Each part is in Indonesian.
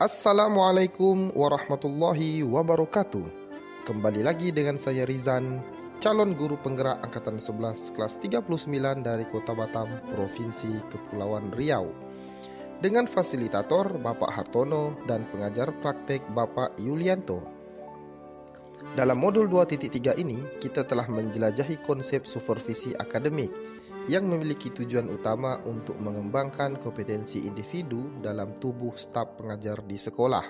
Assalamualaikum warahmatullahi wabarakatuh. Kembali lagi dengan saya Rizan, calon guru penggerak angkatan 11 kelas 39 dari Kota Batam, Provinsi Kepulauan Riau. Dengan fasilitator Bapak Hartono dan pengajar praktek Bapak Yulianto. Dalam modul 2.3 ini, kita telah menjelajahi konsep supervisi akademik yang memiliki tujuan utama untuk mengembangkan kompetensi individu dalam tubuh staf pengajar di sekolah.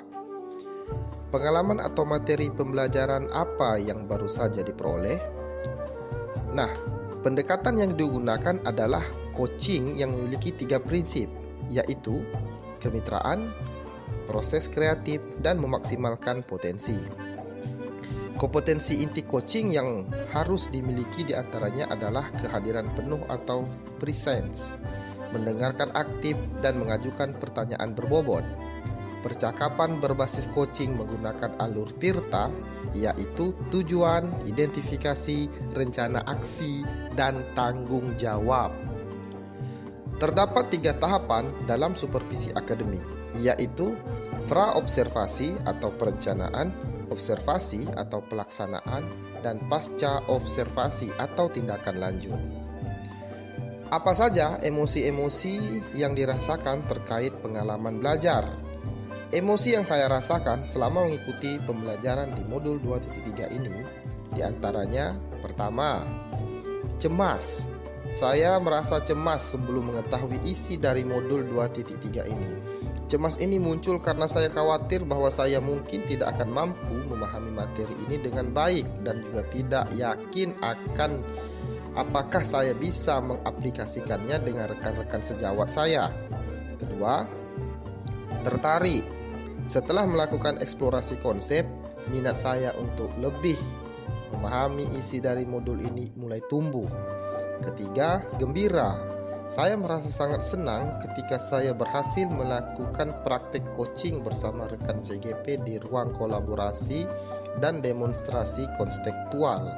Pengalaman atau materi pembelajaran apa yang baru saja diperoleh? Nah, pendekatan yang digunakan adalah coaching yang memiliki 3 prinsip, yaitu kemitraan, proses kreatif, dan memaksimalkan potensi. Kompetensi inti coaching yang harus dimiliki diantaranya adalah kehadiran penuh atau presence, mendengarkan aktif dan mengajukan pertanyaan berbobot, percakapan berbasis coaching menggunakan alur tirta, yaitu tujuan, identifikasi, rencana aksi, dan tanggung jawab. Terdapat 3 tahapan dalam supervisi akademik, yaitu pra-observasi atau perencanaan, observasi atau pelaksanaan, dan pasca observasi atau tindakan lanjut. Apa saja emosi-emosi yang dirasakan terkait pengalaman belajar? Emosi yang saya rasakan selama mengikuti pembelajaran di modul 2.3 ini diantaranya pertama, cemas. Saya merasa cemas sebelum mengetahui isi dari modul 2.3 ini. Cemas ini muncul karena saya khawatir bahwa saya mungkin tidak akan mampu memahami materi ini dengan baik dan juga tidak yakin akan apakah saya bisa mengaplikasikannya dengan rekan-rekan sejawat saya. Kedua, tertarik. Setelah melakukan eksplorasi konsep, minat saya untuk lebih memahami isi dari modul ini mulai tumbuh. Ketiga, gembira. Saya merasa sangat senang ketika saya berhasil melakukan praktek coaching bersama rekan CGP di ruang kolaborasi dan demonstrasi konstektual.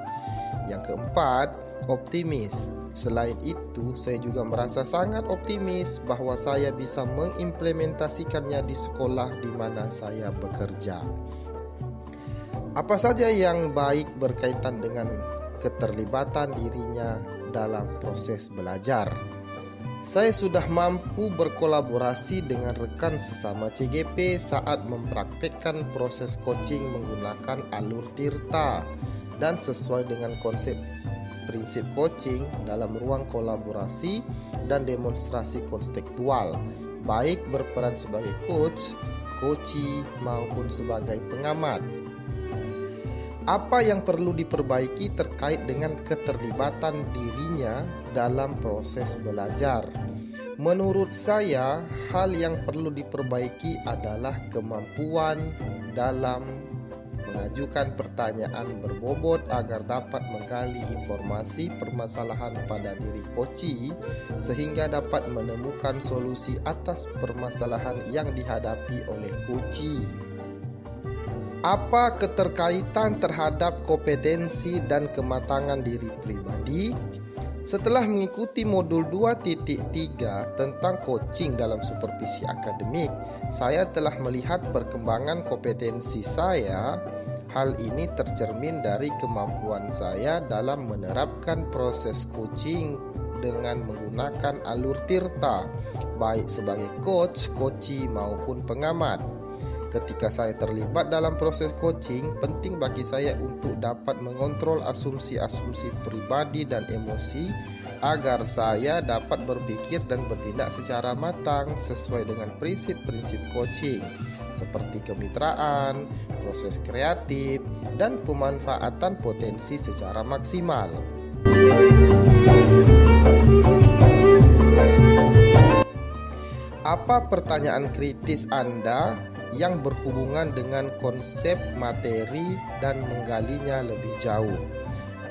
Yang keempat, optimis. Selain itu, saya juga merasa sangat optimis bahwa saya bisa mengimplementasikannya di sekolah di mana saya bekerja. Apa saja yang baik berkaitan dengan keterlibatan dirinya dalam proses belajar? Saya sudah mampu berkolaborasi dengan rekan sesama CGP saat mempraktekkan proses coaching menggunakan alur tirta dan sesuai dengan konsep prinsip coaching dalam ruang kolaborasi dan demonstrasi konstektual, baik berperan sebagai coach, coachee maupun sebagai pengamat. Apa yang perlu diperbaiki terkait dengan keterlibatan dirinya dalam proses belajar? Menurut saya, hal yang perlu diperbaiki adalah kemampuan dalam mengajukan pertanyaan berbobot agar dapat menggali informasi permasalahan pada diri coachee sehingga dapat menemukan solusi atas permasalahan yang dihadapi oleh coachee. Apa keterkaitan terhadap kompetensi dan kematangan diri pribadi? Setelah mengikuti modul 2.3 tentang coaching dalam supervisi akademik, saya telah melihat perkembangan kompetensi saya. Hal ini tercermin dari kemampuan saya dalam menerapkan proses coaching dengan menggunakan alur tirta, baik sebagai coach, coachee maupun pengamat. Ketika saya terlibat dalam proses coaching, penting bagi saya untuk dapat mengontrol asumsi-asumsi pribadi dan emosi agar saya dapat berpikir dan bertindak secara matang sesuai dengan prinsip-prinsip coaching seperti kemitraan, proses kreatif, dan pemanfaatan potensi secara maksimal. Apa pertanyaan kritis Anda yang berhubungan dengan konsep materi dan menggalinya lebih jauh?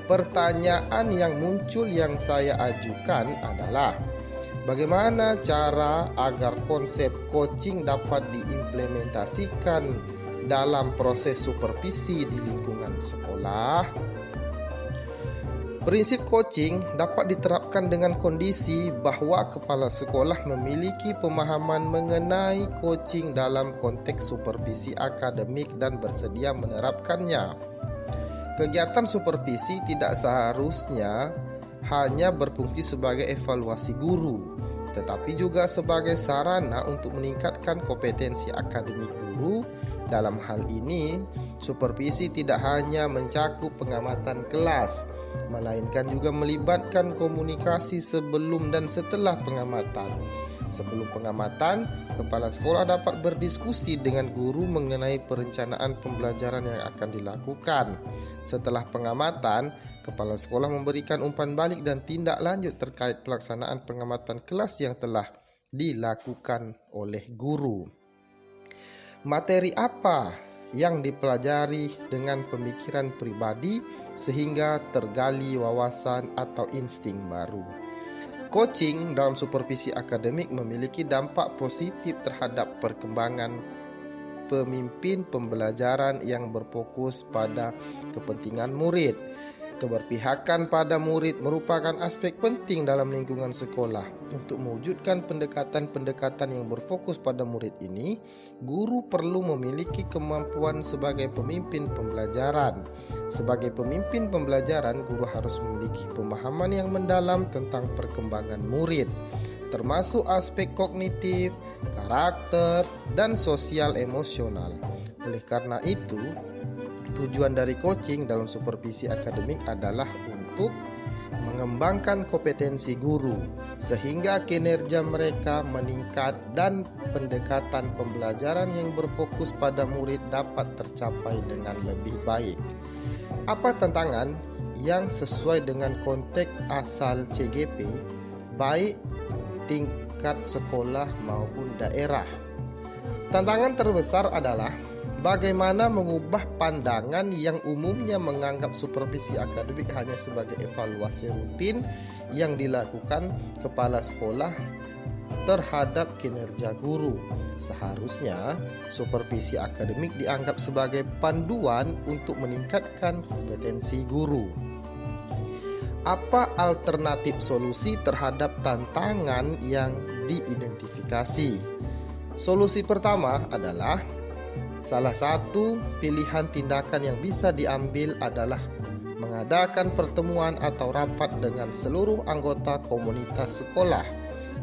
Pertanyaan yang muncul yang saya ajukan adalah, bagaimana cara agar konsep coaching dapat diimplementasikan dalam proses supervisi di lingkungan sekolah? Prinsip coaching dapat diterapkan dengan kondisi bahwa kepala sekolah memiliki pemahaman mengenai coaching dalam konteks supervisi akademik dan bersedia menerapkannya. Kegiatan supervisi tidak seharusnya hanya berfungsi sebagai evaluasi guru, tetapi juga sebagai sarana untuk meningkatkan kompetensi akademik guru. Dalam hal ini, supervisi tidak hanya mencakup pengamatan kelas, melainkan juga melibatkan komunikasi sebelum dan setelah pengamatan. Sebelum pengamatan, kepala sekolah dapat berdiskusi dengan guru mengenai perencanaan pembelajaran yang akan dilakukan. Setelah pengamatan, kepala sekolah memberikan umpan balik dan tindak lanjut terkait pelaksanaan pengamatan kelas yang telah dilakukan oleh guru. Materi apa yang dipelajari dengan pemikiran pribadi sehingga tergali wawasan atau insting baru. Coaching dalam supervisi akademik memiliki dampak positif terhadap perkembangan pemimpin pembelajaran yang berfokus pada kepentingan murid. Keberpihakan pada murid merupakan aspek penting dalam lingkungan sekolah. Untuk mewujudkan pendekatan-pendekatan yang berfokus pada murid ini, guru perlu memiliki kemampuan sebagai pemimpin pembelajaran. Sebagai pemimpin pembelajaran, guru harus memiliki pemahaman yang mendalam tentang perkembangan murid, termasuk aspek kognitif, karakter, dan sosial emosional. Oleh karena itu, tujuan dari coaching dalam supervisi akademik adalah untuk mengembangkan kompetensi guru sehingga kinerja mereka meningkat dan pendekatan pembelajaran yang berfokus pada murid dapat tercapai dengan lebih baik. Apa tantangan yang sesuai dengan konteks asal CGP, baik tingkat sekolah maupun daerah? Tantangan terbesar adalah bagaimana mengubah pandangan yang umumnya menganggap supervisi akademik hanya sebagai evaluasi rutin yang dilakukan kepala sekolah terhadap kinerja guru. Seharusnya supervisi akademik dianggap sebagai panduan untuk meningkatkan kompetensi guru. Apa alternatif solusi terhadap tantangan yang diidentifikasi? Solusi pertama adalah salah satu pilihan tindakan yang bisa diambil adalah mengadakan pertemuan atau rapat dengan seluruh anggota komunitas sekolah.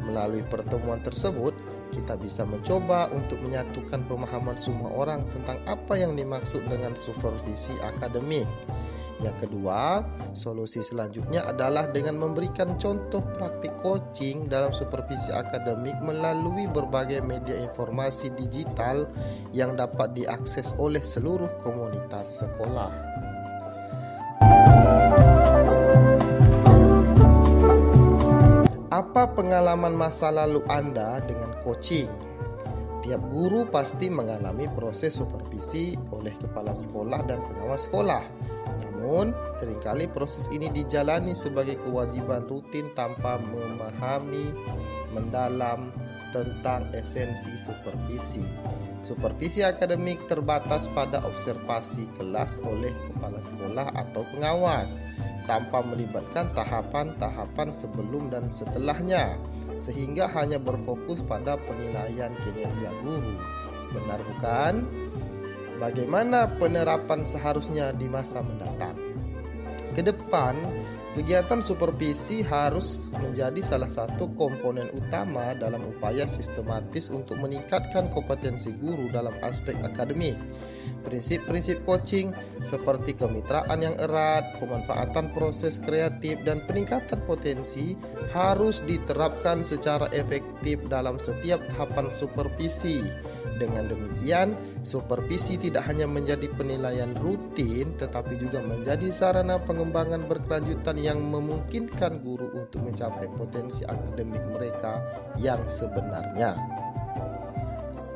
Melalui pertemuan tersebut, kita bisa mencoba untuk menyatukan pemahaman semua orang tentang apa yang dimaksud dengan supervisi akademik. Yang kedua, solusi selanjutnya adalah dengan memberikan contoh praktik coaching dalam supervisi akademik melalui berbagai media informasi digital yang dapat diakses oleh seluruh komunitas sekolah. Apa pengalaman masa lalu Anda dengan coaching? Tiap guru pasti mengalami proses supervisi oleh kepala sekolah dan pengawas sekolah. Namun, seringkali proses ini dijalani sebagai kewajiban rutin tanpa memahami mendalam tentang esensi supervisi. Supervisi akademik terbatas pada observasi kelas oleh kepala sekolah atau pengawas, tanpa melibatkan tahapan-tahapan sebelum dan setelahnya, sehingga hanya berfokus pada penilaian kinerja guru. Benar bukan? Bagaimana penerapan seharusnya di masa mendatang? Ke depan, kegiatan supervisi harus menjadi salah satu komponen utama dalam upaya sistematis untuk meningkatkan kompetensi guru dalam aspek akademik. Prinsip-prinsip coaching seperti kemitraan yang erat, pemanfaatan proses kreatif, dan peningkatan potensi harus diterapkan secara efektif dalam setiap tahapan supervisi. Dengan demikian, supervisi tidak hanya menjadi penilaian rutin, tetapi juga menjadi sarana pengembangan berkelanjutan yang memungkinkan guru untuk mencapai potensi akademik mereka yang sebenarnya.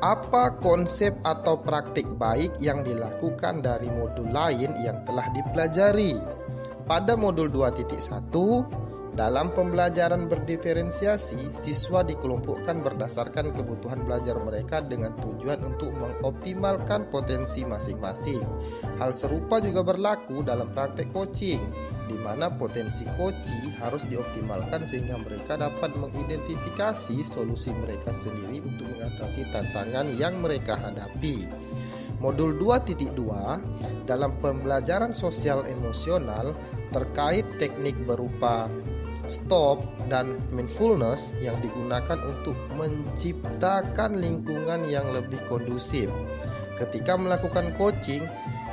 Apa konsep atau praktik baik yang dilakukan dari modul lain yang telah dipelajari? Pada modul 2.1, dalam pembelajaran berdiferensiasi, siswa dikelompokkan berdasarkan kebutuhan belajar mereka dengan tujuan untuk mengoptimalkan potensi masing-masing. Hal serupa juga berlaku dalam praktek coaching. di mana potensi koci harus dioptimalkan sehingga mereka dapat mengidentifikasi solusi mereka sendiri untuk mengatasi tantangan yang mereka hadapi. Modul 2.2 dalam pembelajaran sosial emosional terkait teknik berupa stop dan mindfulness yang digunakan untuk menciptakan lingkungan yang lebih kondusif. Ketika melakukan coaching,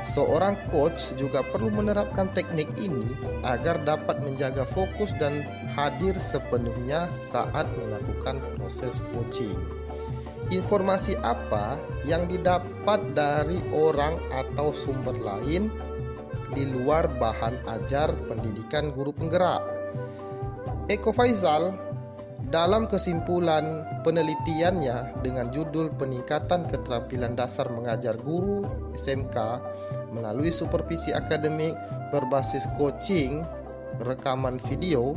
seorang coach juga perlu menerapkan teknik ini agar dapat menjaga fokus dan hadir sepenuhnya saat melakukan proses coaching. Informasi apa yang didapat dari orang atau sumber lain di luar bahan ajar pendidikan guru penggerak? Eko Faizal dalam kesimpulan penelitiannya dengan judul Peningkatan Keterampilan Dasar Mengajar Guru SMK melalui supervisi akademik berbasis coaching rekaman video,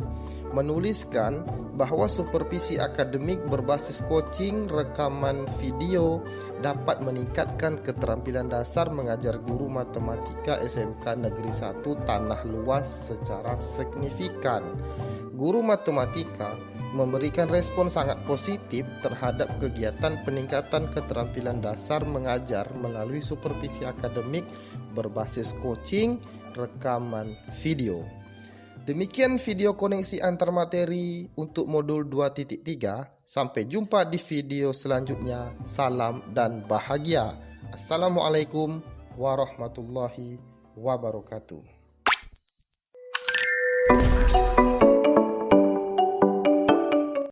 menuliskan bahwa supervisi akademik berbasis coaching rekaman video dapat meningkatkan keterampilan dasar mengajar guru matematika SMK Negeri 1 Tanah Luas secara signifikan. Guru matematika memberikan respon sangat positif terhadap kegiatan peningkatan keterampilan dasar mengajar melalui supervisi akademik berbasis coaching rekaman video. Demikian video koneksi antar materi untuk modul 2.3. Sampai jumpa di video selanjutnya. Salam dan bahagia. Assalamualaikum warahmatullahi wabarakatuh.